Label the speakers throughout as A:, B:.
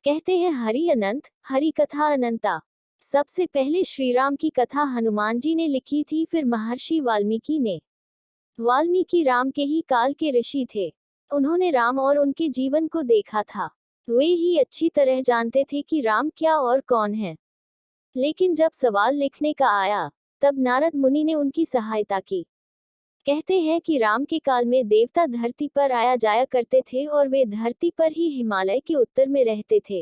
A: कहते हैं हरि अनंत, हरि कथा अनंता। सबसे पहले श्री राम की कथा हनुमान जी ने लिखी थी, फिर महर्षि वाल्मीकि ने। वाल्मीकि राम के ही काल के ऋषि थे। उन्होंने राम और उनके जीवन को देखा था। वे ही अच्छी तरह जानते थे कि राम क्या और कौन है। लेकिन जब सवाल लिखने का आया, तब नारद मुनि ने उनकी सहायता की। कहते हैं कि राम के काल में देवता धरती पर आया जाया करते थे और वे धरती पर ही हिमालय के उत्तर में रहते थे।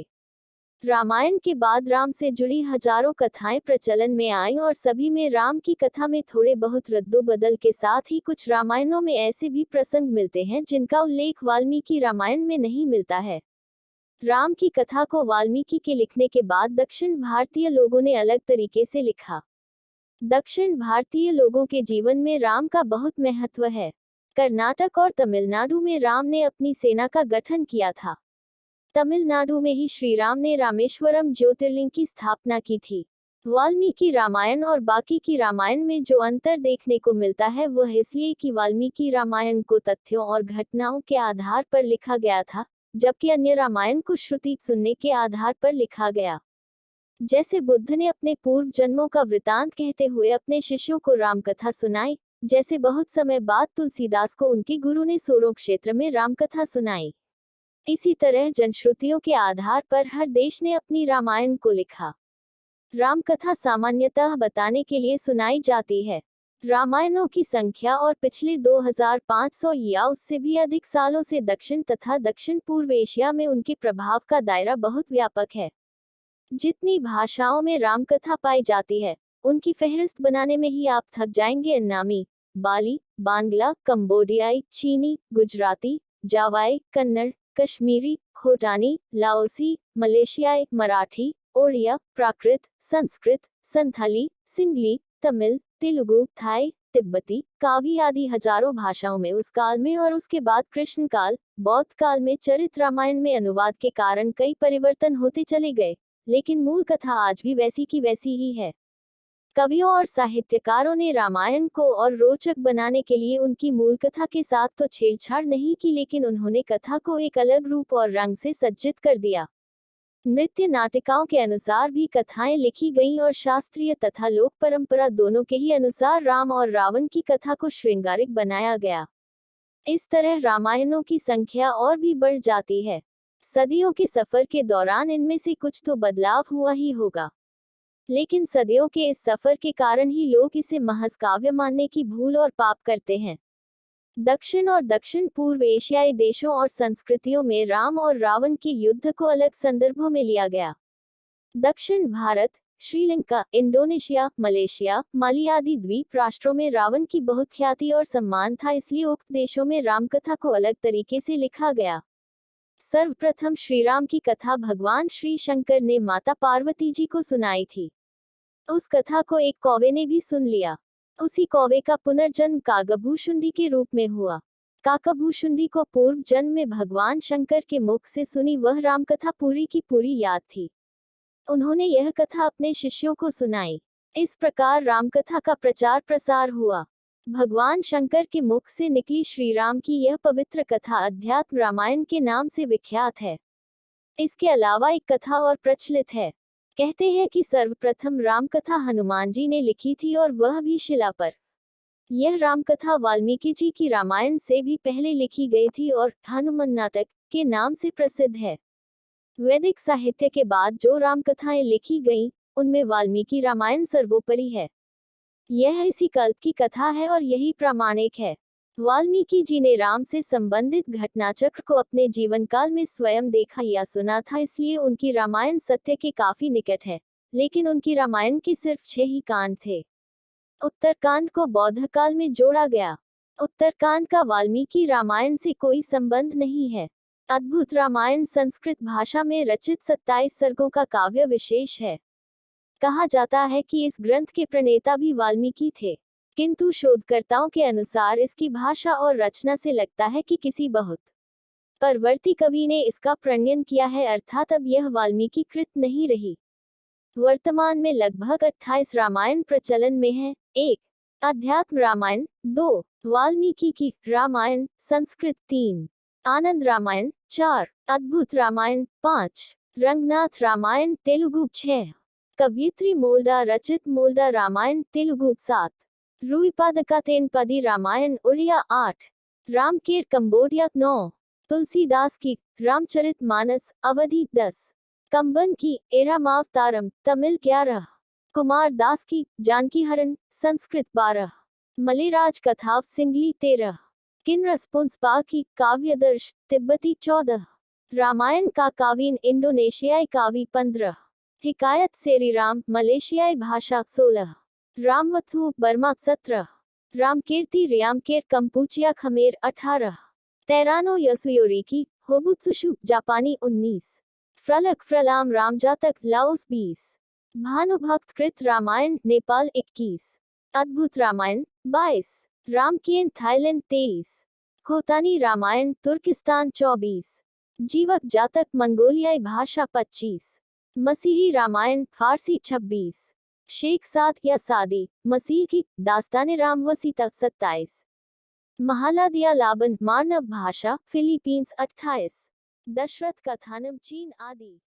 A: रामायण के बाद राम से जुड़ी हजारों कथाएं प्रचलन में आईं और सभी में राम की कथा में थोड़े बहुत रद्दोबदल के साथ ही कुछ रामायणों में ऐसे भी प्रसंग मिलते हैं जिनका उल्लेख वाल्मीकि रामायण में नहीं मिलता है। राम की कथा को वाल्मीकि के लिखने के बाद दक्षिण भारतीय लोगों ने अलग तरीके से लिखा। दक्षिण भारतीय लोगों के जीवन में राम का बहुत महत्व है। कर्नाटक और तमिलनाडु में राम ने अपनी सेना का गठन किया था। तमिलनाडु में ही श्री राम ने रामेश्वरम ज्योतिर्लिंग की स्थापना की थी। वाल्मीकि रामायण और बाकी की रामायण में जो अंतर देखने को मिलता है वह इसलिए कि वाल्मीकि रामायण को तथ्यों और घटनाओं के आधार पर लिखा गया था, जबकि अन्य रामायण को श्रुति सुनने के आधार पर लिखा गया। जैसे बुद्ध ने अपने पूर्व जन्मों का वृतांत कहते हुए अपने शिष्यों को रामकथा सुनाई, जैसे बहुत समय बाद तुलसीदास को उनके गुरु ने सोरो क्षेत्र में रामकथा सुनाई। इसी तरह जनश्रुतियों के आधार पर हर देश ने अपनी रामायण को लिखा। रामकथा सामान्यतः बताने के लिए सुनाई जाती है। रामायणों की संख्या और पिछले 2500 या उससे भी अधिक सालों से दक्षिण तथा दक्षिण पूर्व एशिया में उनके प्रभाव का दायरा बहुत व्यापक है। जितनी भाषाओं में रामकथा पाई जाती है, उनकी फहरिस्त बनाने में ही आप थक जाएंगे। अन्नामी, बाली, बांग्ला, कंबोडियाई, चीनी, गुजराती, जावाई, कन्नड़, कश्मीरी, खोटानी, लाओसी, मलेशियाई, मराठी, ओडिया, प्राकृत, संस्कृत, संथाली, सिंगली, तमिल, तेलुगु, थाई, तिब्बती, कावी आदि हजारों भाषाओं में उस काल में और उसके बाद कृष्ण काल, बौद्ध काल में चरित रामायण में अनुवाद के कारण कई परिवर्तन होते चले गए, लेकिन मूल कथा आज भी वैसी की वैसी ही है। कवियों और साहित्यकारों ने रामायण को और रोचक बनाने के लिए उनकी मूल कथा के साथ तो छेड़छाड़ नहीं की, लेकिन उन्होंने कथा को एक अलग रूप और रंग से सज्जित कर दिया। नृत्य नाटिकाओं के अनुसार भी कथाएं लिखी गईं और शास्त्रीय तथा लोक परंपरा दोनों के ही अनुसार राम और रावण की कथा को श्रृंगारिक बनाया गया। इस तरह रामायणों की संख्या और भी बढ़ जाती है। सदियों के सफर के दौरान इनमें से कुछ तो बदलाव हुआ ही होगा, लेकिन सदियों के इस सफर के कारण ही लोग इसे महज काव्य मानने की भूल और पाप करते हैं। दक्षिण और दक्षिण पूर्व एशियाई देशों और संस्कृतियों में राम और रावण के युद्ध को अलग संदर्भों में लिया गया। दक्षिण भारत, श्रीलंका, इंडोनेशिया, मलेशिया, माली आदि द्वीप राष्ट्रों में रावण की बहुत ख्याति और सम्मान था, इसलिए उक्त देशों में रामकथा को अलग तरीके से लिखा गया। सर्वप्रथम श्रीराम की कथा भगवान श्री शंकर ने माता पार्वती जी को सुनाई थी। उस कथा को एक कौवे ने भी सुन लिया। उसी कौवे का पुनर्जन्म काकभूषुंडी के रूप में हुआ। काकभूषुंडी को पूर्व जन्म में भगवान शंकर के मुख से सुनी वह रामकथा पूरी की पूरी याद थी। उन्होंने यह कथा अपने शिष्यों को सुनाई। इस प्रकार रामकथा का प्रचार प्रसार हुआ। भगवान शंकर के मुख से निकली श्री राम की यह पवित्र कथा अध्यात्म रामायण के नाम से विख्यात है। इसके अलावा एक कथा और प्रचलित है। कहते हैं कि सर्वप्रथम रामकथा हनुमान जी ने लिखी थी और वह भी शिला पर। यह रामकथा वाल्मीकि जी की रामायण से भी पहले लिखी गई थी और हनुमान नाटक के नाम से प्रसिद्ध है। वैदिक साहित्य के बाद जो रामकथाएं लिखी गईं, उनमें वाल्मीकि रामायण सर्वोपरि है। यह इसी कल्प की कथा है और यही प्रामाणिक है। वाल्मीकि जी ने राम से संबंधित घटनाचक्र को अपने जीवन काल में स्वयं देखा या सुना था, इसलिए उनकी रामायण सत्य के काफी निकट है। लेकिन उनकी रामायण के सिर्फ 6 ही कांड थे। उत्तरकांड को बौद्ध काल में जोड़ा गया। उत्तरकांड का वाल्मीकि रामायण से कोई संबंध नहीं है। अद्भुत रामायण संस्कृत भाषा में रचित 27 सर्गों का काव्य विशेष है। कहा जाता है कि इस ग्रंथ के प्रणेता भी वाल्मीकि थे, किंतु शोधकर्ताओं के अनुसार इसकी भाषा और रचना से लगता है कि किसी बहुत परवर्ती कवि ने इसका प्रणयन किया है, अर्थात अब यह वाल्मीकि कृत नहीं रही। वर्तमान में लगभग 28 रामायण प्रचलन में है। 1. अध्यात्म रामायण, 2. वाल्मीकि की रामायण संस्कृत, 3. आनंद रामायण, 4. अद्भुत रामायण, 5. रंगनाथ रामायण तेलुगु 6। कवयित्री मोल्डा रचित मोल्डा रामायण तेलुगु 7। रूईपादकातेनपदी रामायण उड़िया 8। Reamker Cambodia 9। तुलसीदास की रामचरित मानस अवधि 10। कंबन की एरामावतारम तमिल 11। कुमार दास की जानकी हरण संस्कृत 12। मलेराज कथाव सिंगली 13। किनरसपुंसपा की काव्यदर्श तिब्बती 14। रामायण का कावीन इंडोनेशियाई कावी 15। हिकायत सेरीराम मलेशियाई भाषा 16। Ramavatthu Burma 17। Ramakirti Reamker Kampuchea Khmer 18। Tairano Yasuyori Hobutsushu जापानी 19। फ्रलक फ्रलाम रामजातक लाओस 20। भानुभक्त कृत रामायण नेपाल 21। अद्भुत रामायण 22। रामकियन थाईलैंड 23। खोतानी रामायण तुर्किस्तान 24। जीवक जातक मंगोलियाई भाषा 25। मसीही रामायण फारसी 26। शेख साद या सादी मसीह की दास्तान राम वसीता 27। महालादिया लाबन मानव भाषा फिलीपींस 28। दशरथ कथानम चीन आदि।